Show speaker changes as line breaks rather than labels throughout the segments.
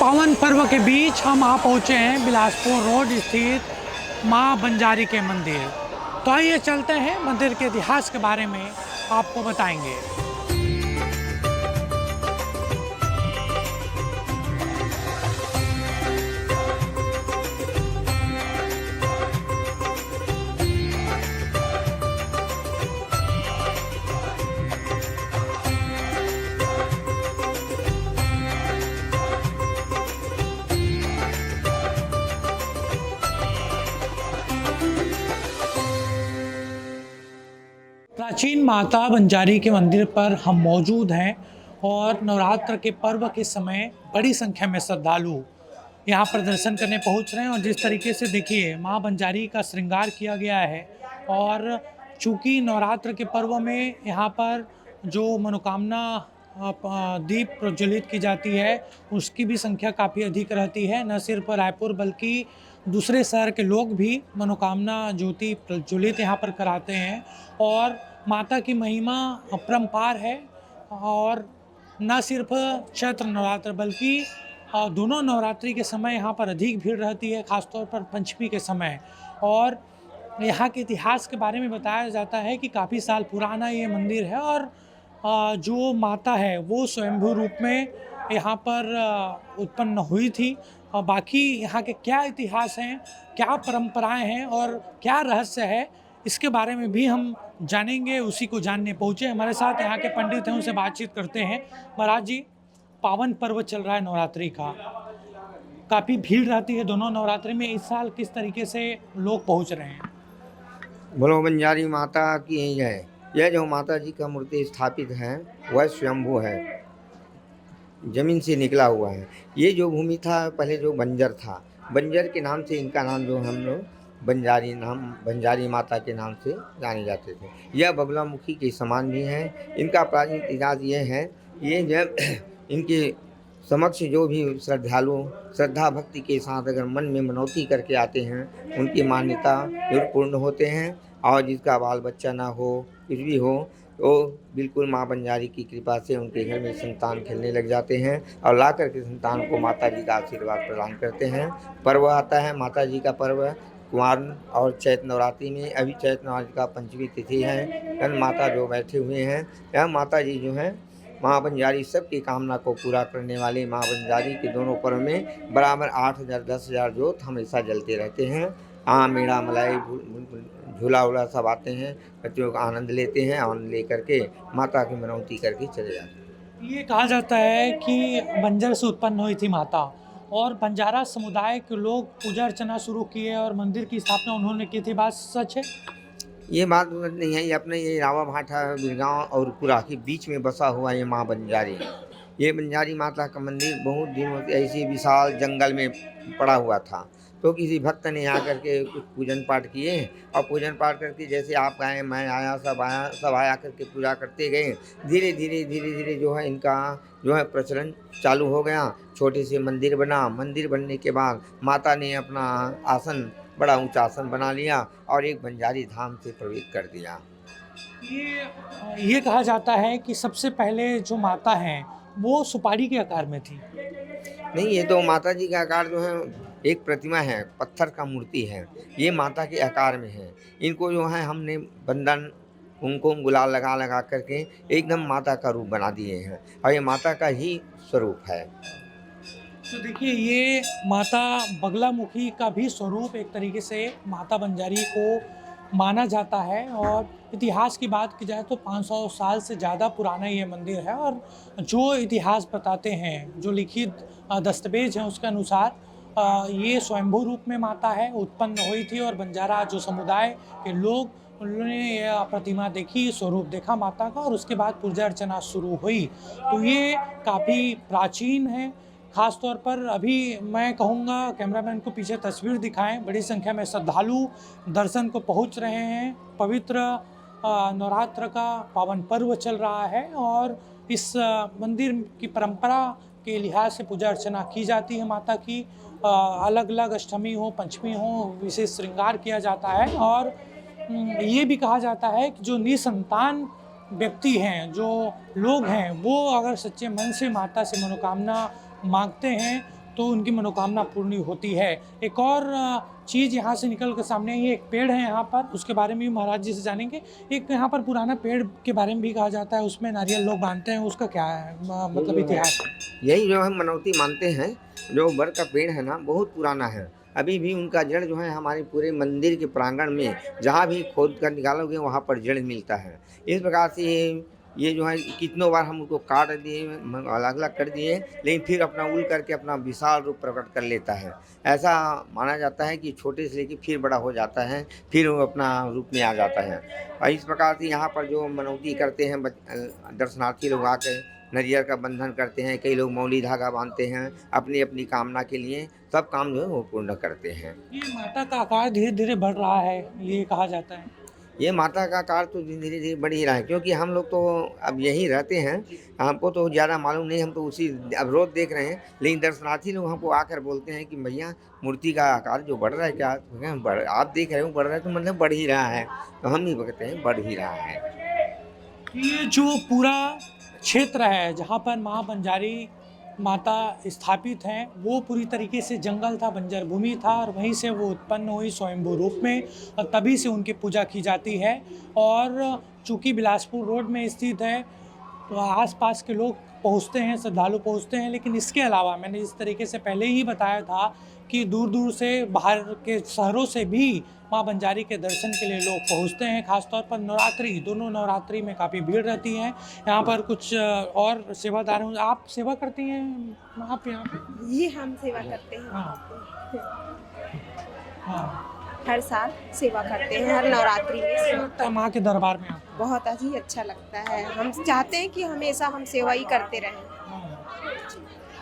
पावन पर्व के बीच हम आ पहुँचे हैं बिलासपुर रोड स्थित माँ बंजारी के मंदिर। तो आइए चलते हैं, मंदिर के इतिहास के बारे में आपको बताएंगे। प्राचीन माता बंजारी के मंदिर पर हम मौजूद हैं और नवरात्र के पर्व के समय बड़ी संख्या में श्रद्धालु यहाँ पर दर्शन करने पहुँच रहे हैं। और जिस तरीके से देखिए माँ बंजारी का श्रृंगार किया गया है, और चूँकि नवरात्र के पर्व में यहाँ पर जो मनोकामना दीप प्रज्वलित की जाती है उसकी भी संख्या काफ़ी अधिक रहती है। न सिर्फ रायपुर बल्कि दूसरे शहर के लोग भी मनोकामना ज्योति प्रज्वलित यहाँ पर कराते हैं। और माता की महिमा अपरंपार है, और न सिर्फ चैत्र नवरात्र बल्कि दोनों नवरात्रि के समय यहाँ पर अधिक भीड़ रहती है, खासतौर पर पंचमी के समय। और यहाँ के इतिहास के बारे में बताया जाता है कि काफ़ी साल पुराना ये मंदिर है, और जो माता है वो स्वयंभू रूप में यहाँ पर उत्पन्न हुई थी। और बाकी यहाँ के क्या इतिहास हैं, क्या परंपराएं हैं और क्या रहस्य है, इसके बारे में भी हम जानेंगे। उसी को जानने पहुँचे। हमारे साथ यहाँ के पंडित हैं, उनसे बातचीत करते हैं। महाराज जी, पावन पर्व चल रहा है नवरात्रि का, काफ़ी भीड़ रहती है दोनों नवरात्रि में। इस साल किस तरीके से लोग पहुँच रहे हैं?
बोलो बंजारी माता की जय। यह जो माता जी का मूर्ति स्थापित है वह स्वयंभू है, जमीन से निकला हुआ है। ये जो भूमि था पहले जो बंजर था, बंजर के नाम से इनका नाम जो हम लोग बंजारी माता के नाम से जाने जाते थे। यह बगलामुखी के समान भी है। इनका प्राचीन इतिहास ये है, ये जब इनके समक्ष जो भी श्रद्धालु श्रद्धा भक्ति के साथ अगर मन में मनौती करके आते हैं, उनकी मान्यता जरूर पूर्ण होते हैं। और जिसका बाल बच्चा ना हो, कुछ भी हो, तो बिल्कुल माँ बंजारी की कृपा से उनके घर में संतान खेलने लग जाते हैं और ला कर के संतान को माता जी का आशीर्वाद प्रदान करते हैं। पर्व आता है माता जी का पर्व कुमार और चैत्र नवरात्रि में। अभी चैत्र नवरात्रि का पंचमी तिथि है। कल माता जो बैठे हुए हैं, यह माता जी जो है माँ बंजारी सबकी कामना को पूरा करने वाली माँ बंजारी के दोनों पर्व में बराबर 8,000 10,000 जोत हमेशा जलते रहते हैं। मेरा मलाई झूला उला सब आते हैं, बच्चों का आनंद लेते हैं। आनंद ले करके माता की मनौती करके चले जाते हैं।
ये कहा जाता है कि बंजर से उत्पन्न हुई थी माता, और बंजारा समुदाय के लोग पूजा अर्चना शुरू किए और मंदिर की स्थापना उन्होंने की थी। बात सच है?
ये बात गलत नहीं है। ये अपने ये रावा भाटा बिरगांव और पुरा के बीच में बसा हुआ ये माँ बंजारी। ये बंजारी माता का मंदिर बहुत दिनों से ऐसे विशाल जंगल में पड़ा हुआ था। तो किसी भक्त ने यहाँ करके कुछ पूजन पाठ किए, और पूजन पाठ करके जैसे आप आए, मैं आया, सब आया करके पूजा करते गए। धीरे धीरे जो है इनका जो है प्रचलन चालू हो गया। छोटे से मंदिर बना। मंदिर बनने के बाद माता ने अपना आसन, बड़ा ऊंचा आसन बना लिया और एक बंजारी धाम से प्रवेश कर दिया।
ये कहा जाता है कि सबसे पहले जो माता हैं वो सुपारी के आकार में थी।
नहीं, ये तो माता जी का आकार जो है एक प्रतिमा है, पत्थर का मूर्ति है। ये माता के आकार में है। इनको जो है हमने बंधन, कुमकुम, गुलाल लगा लगा करके एकदम माता का रूप बना दिए हैं, और ये माता का ही स्वरूप है।
तो देखिए, ये माता बगलामुखी का भी स्वरूप एक तरीके से माता बंजारी को माना जाता है। और इतिहास की बात की जाए तो 500 साल से ज़्यादा पुराना ये मंदिर है। और जो इतिहास बताते हैं, जो लिखित दस्तावेज हैं, उसके अनुसार ये स्वयंभू रूप में माता है, उत्पन्न हुई थी। और बंजारा जो समुदाय के लोग, उन्होंने यह प्रतिमा देखी, स्वरूप देखा माता का, और उसके बाद पूजा अर्चना शुरू हुई। तो ये काफ़ी प्राचीन है। ख़ास तौर पर अभी मैं कहूँगा कैमरामैन को पीछे तस्वीर दिखाएं। बड़ी संख्या में श्रद्धालु दर्शन को पहुँच रहे हैं। पवित्र नवरात्र का पावन पर्व चल रहा है, और इस मंदिर की परंपरा के लिहाज से पूजा अर्चना की जाती है माता की। अलग अलग अष्टमी हो, पंचमी हो, विशेष श्रृंगार किया जाता है। और ये भी कहा जाता है कि जो निसंतान व्यक्ति हैं, जो लोग हैं, वो अगर सच्चे मन से माता से मनोकामना मांगते हैं तो उनकी मनोकामना पूर्ण होती है। एक और चीज़ यहाँ से निकल कर सामने आई है, एक पेड़ है यहाँ पर, उसके बारे में भी महाराज जी से जानेंगे। एक यहाँ पर पुराना पेड़ के बारे में भी कहा जाता है, उसमें नारियल लोग बांधते हैं, उसका क्या है मतलब इतिहास?
यही जो हम मनौती मानते हैं, जो बर का पेड़ है ना बहुत पुराना है। अभी भी उनका जड़ जो है हमारे पूरे मंदिर के प्रांगण में जहाँ भी खोद कर निकालोगे वहाँ पर जड़ मिलता है। इस प्रकार से ये जो है कितनों बार हम उसको काट दिए, अलग अलग कर दिए, लेकिन फिर अपना उल करके अपना विशाल रूप प्रकट कर लेता है। ऐसा माना जाता है कि छोटे से लेके फिर बड़ा हो जाता है, फिर वो अपना रूप में आ जाता है। और इस प्रकार से यहाँ पर जो मनौती करते हैं दर्शनार्थी लोग आकर नरियर का बंधन करते हैं, कई लोग मौली धागा बांधते हैं अपनी अपनी कामना के लिए, सब काम जो है वो पूर्ण करते हैं।
ये माता का आकार धीरे धीरे बढ़ रहा है, ये कहा जाता है।
ये माता का आकार तो धीरे धीरे बढ़ ही रहा है, क्योंकि हम लोग तो अब यहीं रहते हैं, हमको तो ज़्यादा मालूम नहीं, हम तो उसी अब रोज देख रहे हैं, लेकिन दर्शनार्थी लोग हमको आकर बोलते हैं कि भैया मूर्ति का आकार जो बढ़ रहा है क्या? तो कहें, बढ़ आप देख रहे हो बढ़ रहा है, तो मतलब बढ़ ही रहा है। तो हम ही कहते हैं बढ़ ही रहा है।
ये जो पूरा क्षेत्र है जहाँ पर माँ बंजारी माता स्थापित हैं, वो पूरी तरीके से जंगल था, बंजर भूमि था, और वहीं से वो उत्पन्न हुई स्वयंभू रूप में, और तभी से उनकी पूजा की जाती है। और चूँकि बिलासपुर रोड में स्थित है, तो आसपास के लोग पहुँचते हैं, श्रद्धालु पहुँचते हैं। लेकिन इसके अलावा मैंने जिस तरीके से पहले ही बताया था कि दूर दूर से, बाहर के शहरों से भी माँ बंजारी के दर्शन के लिए लोग पहुँचते हैं। खासतौर पर नवरात्रि, दोनों नवरात्रि में काफ़ी भीड़ रहती है। यहाँ पर कुछ और सेवादार हैं, आप सेवा करती हैं आप यहाँ पे?
ये हम सेवा करते हैं।
हाँ हाँ।
हर साल सेवा करते हैं, हर नवरात्रि में
कैसा लगता है माँ के दरबार में आपको?
बहुत ही अच्छा लगता है। हम चाहते हैं कि हमेशा हम सेवा ही करते रहें।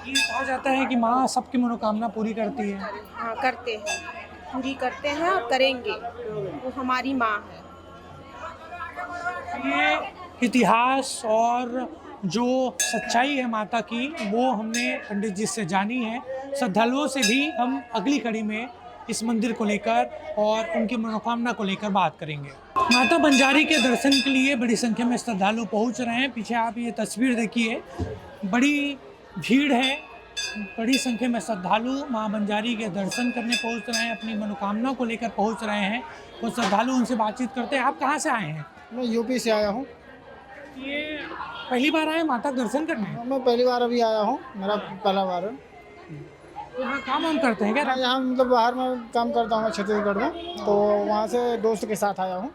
ये कहा जाता है कि माँ सबकी मनोकामना पूरी करती है।
हाँ, करते हैं, पूरी करते हैं और करेंगे। वो हमारी माँ है।
ये इतिहास और जो सच्चाई है माता की, वो हमने पंडित जी से जानी है। श्रद्धालुओं से भी हम अगली कड़ी में इस मंदिर को लेकर और उनकी मनोकामना को लेकर बात करेंगे। माता बंजारी के दर्शन के लिए बड़ी संख्या में श्रद्धालु पहुंच रहे हैं। पीछे आप ये तस्वीर देखिए, बड़ी भीड़ है, बड़ी संख्या में श्रद्धालु माँ बंजारी के दर्शन करने पहुंच रहे हैं, अपनी मनोकामना को लेकर पहुंच रहे हैं। वो श्रद्धालु उनसे बातचीत करते हैं। आप कहाँ से आए हैं?
मैं यूपी से आया हूँ।
ये पहली बार आए माता के दर्शन करने?
मैं पहली बार अभी आया हूँ, मेरा पहला बार है।
यहाँ काम वाम करते हैं क्या?
मैं यहाँ मतलब बाहर में काम करता हूँ छत्तीसगढ़ में, तो वहाँ से दोस्त के साथ आया हूँ।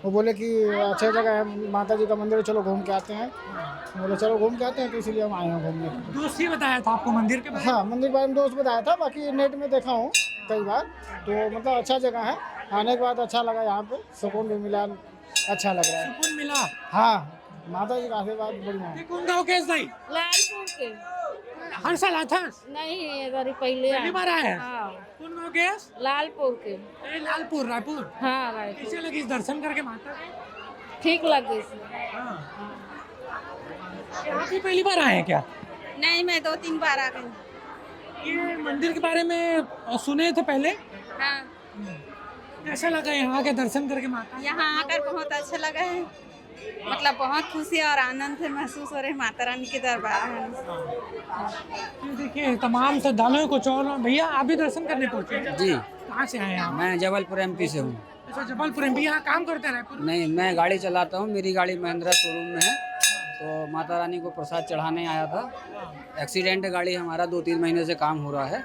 वो बोले कि अच्छी जगह है, माता जी का मंदिर है, चलो घूम के आते हैं। बोले चलो घूम के आते हैं, तो इसीलिए हम आए हैं घूमने।
दोस्त ही बताया था आपको मंदिर के बारे में?
हाँ, मंदिर के बारे में दोस्त बताया था, बाकी नेट में देखा हूँ कई बार। तो मतलब अच्छा जगह है, आने के बाद अच्छा लगा, यहाँ पे सुकून भी मिला, अच्छा लग रहा है।
सुकून मिला?
हाँ, माता जी का आशीर्वाद बढ़िया है।
ये कौन गाँव के भाई?
लालपुर के।
हर साल आता?
नहीं, ये बारी पहले
पहली बार आया है?
हाँ,
कौन गाँव के?
लालपुर के।
ए, लालपुर, रायपुर।
हाँ, राइट।
कैसे लगी इस दर्शन करके माता के?
ठीक लगे।
हाँ। आप भी पहली बार आए हैं क्या?
नहीं, मैं 2-3 बार आ गई।
ये मंदिर के बारे में सुने थे पहले?
हाँ,
कैसा लगा यहाँ के दर्शन करके माता?
यहाँ आकर बहुत अच्छा लगा है। मतलब बहुत खुशी और आनंद से महसूस हो रहे हैं माता रानी के दरबार में।
ये देखिए तमाम श्रद्धालुओं को चौल। भैया आप भी दर्शन करने पहुँचे?
जी,
कहाँ से आए हैं आप?
मैं जबलपुर एमपी से हूँ।
अच्छा, जबलपुर में भी यहाँ काम करते हैं रायपुर?
नहीं, मैं गाड़ी चलाता हूँ, मेरी गाड़ी महिंद्रा शोरूम में है। तो माता रानी को प्रसाद चढ़ाने आया था। एक्सीडेंट गाड़ी हमारा 2-3 महीने से काम हो रहा है।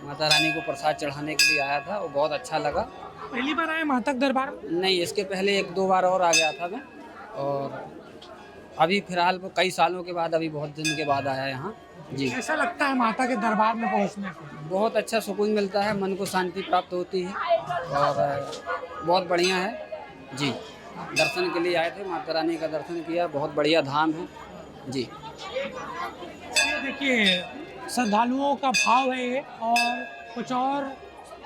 माता रानी को प्रसाद चढ़ाने के लिए आया था, वो बहुत अच्छा लगा।
पहली बार आए माता के दरबार में?
नहीं, इसके पहले 1-2 बार और आ गया था मैं, और अभी फिलहाल कई सालों के बाद, अभी बहुत दिन के बाद आया यहाँ। जी,
कैसा लगता है माता के दरबार में पहुँचने से?
बहुत अच्छा सुकून मिलता है, मन को शांति प्राप्त होती है, और बहुत बढ़िया है। जी, दर्शन के लिए आए थे, माता रानी का दर्शन किया, बहुत बढ़िया धाम है। जी,
ये देखिए श्रद्धालुओं का भाव है ये, और कुछ और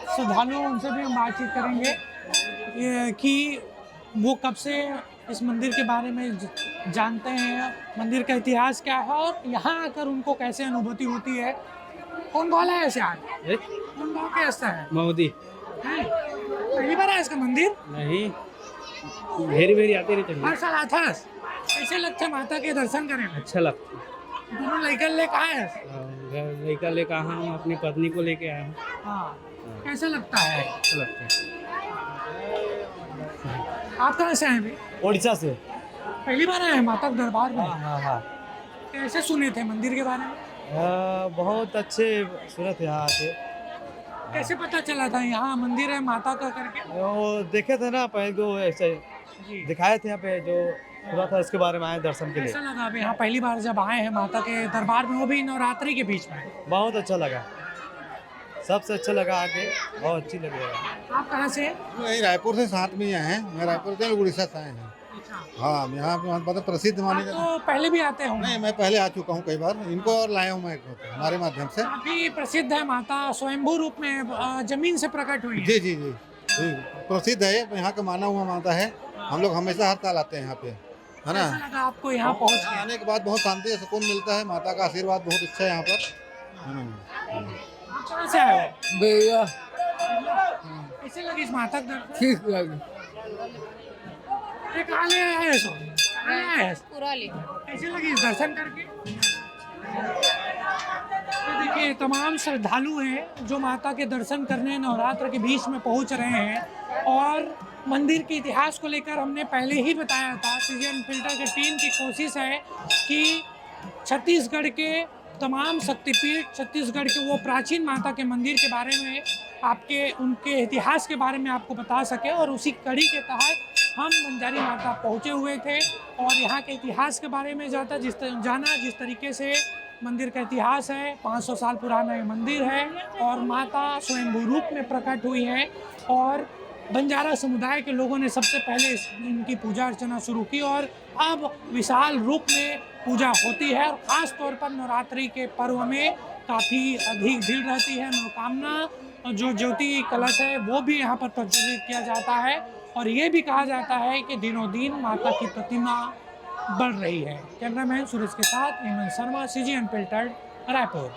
श्रद्धालुओं उनसे भी हम बातचीत करेंगे ये कि वो कब से इस मंदिर के बारे में जानते हैं, मंदिर का इतिहास क्या है, और यहाँ आकर उनको कैसे अनुभूति होती है। कौन बोला है ऐसे आज? कौन गाँव के ऐसा है?
मोदी
हैं? पहली बार आया इसका मंदिर?
नहीं, भेरी भेरी आते रहते हैं।
हर साल आता है? कैसे लगता है माता के दर्शन करें?
अच्छा लगता है।
दोनों लड़के लेके आए हैं?
लड़का लेकर आया हूँ, अपनी पत्नी को लेके आया हूँ।
हाँ, कैसा लगता है?
अच्छा लगता है।
आप कहाँ से आए अभी?
उड़ीसा से।
पहली बार आए हैं माता के दरबार में?
हाँ हाँ।
कैसे सुने थे मंदिर के बारे में?
बहुत अच्छे सूरत है यहाँ से।
कैसे पता चला था यहाँ मंदिर है माता का करके?
वो देखे थे ना पहले तो ऐसे
जी।
दिखाए थे यहाँ पे जो पूरा था, इसके बारे में आए दर्शन के लिए।
कैसा लगा अब यहाँ पहली बार जब आए हैं माता के दरबार में, वो भी नवरात्रि के बीच में?
बहुत अच्छा लगा, सबसे अच्छा लगा आके, बहुत अच्छी लग रही है।
आप कहाँ से?
यही रायपुर से साथ में ही आए हैं। मैं रायपुर से उड़ीसा से आए हैं। हाँ, यहाँ पे मतलब प्रसिद्ध
आप
माने
तो पहले भी आते होंगे?
नहीं, मैं पहले आ चुका हूँ कई बार, इनको और लाया हूँ मैं हमारे माध्यम से।
काफी प्रसिद्ध है माता, स्वयंभू रूप में जमीन से प्रकट हुई है।
जी जी जी जी, प्रसिद्ध है, यहाँ का माना हुआ माता है। हम लोग हमेशा हर साल आते हैं यहाँ पे, है ना।
कैसा लगा आपको यहाँ पहुँच के?
आने के बाद बहुत शांति सुकून मिलता है, माता का आशीर्वाद बहुत अच्छा है यहाँ पर।
आप कहाँ से आए हो?
भैया
कैसे लगी इस माता के दरबार?
ठीक लगे।
ये कहाँ ले आए हो? कहाँ ले आए हो?
पूरा ले।
कैसे लगी इस दर्शन करके? तो देखिए तमाम श्रद्धालु हैं जो माता के दर्शन करने नवरात्र के बीच में पहुंच रहे हैं, और मंदिर के इतिहास को लेकर हमने पहले ही बताया था। सीजी अनफिल्टर की टीम की कोशिश है कि छत्तीसगढ़ के तमाम शक्तिपीठ, छत्तीसगढ़ के वो प्राचीन माता के मंदिर के बारे में आपके उनके इतिहास के बारे में आपको बता सके, और उसी कड़ी के तहत हम बंजारी माता पहुँचे हुए थे और यहाँ के इतिहास के बारे में जाना जिस तरीके से मंदिर का इतिहास है। 500 साल पुराना ये मंदिर है और माता स्वयंभू रूप में प्रकट हुई है, और बंजारा समुदाय के लोगों ने सबसे पहले इनकी पूजा अर्चना शुरू की, और अब विशाल रूप में पूजा होती है। और ख़ास तौर पर नवरात्रि के पर्व में काफ़ी अधिक भीड़ रहती है। मनोकामना जो ज्योति कलश है वो भी यहाँ पर प्रज्वलित किया जाता है, और ये भी कहा जाता है कि दिनों दिन माता की प्रतिमा बढ़ रही है। कैमरामैन सुरेश के साथ हेमंत शर्मा, सीजी अनफिल्टर्ड, रायपुर।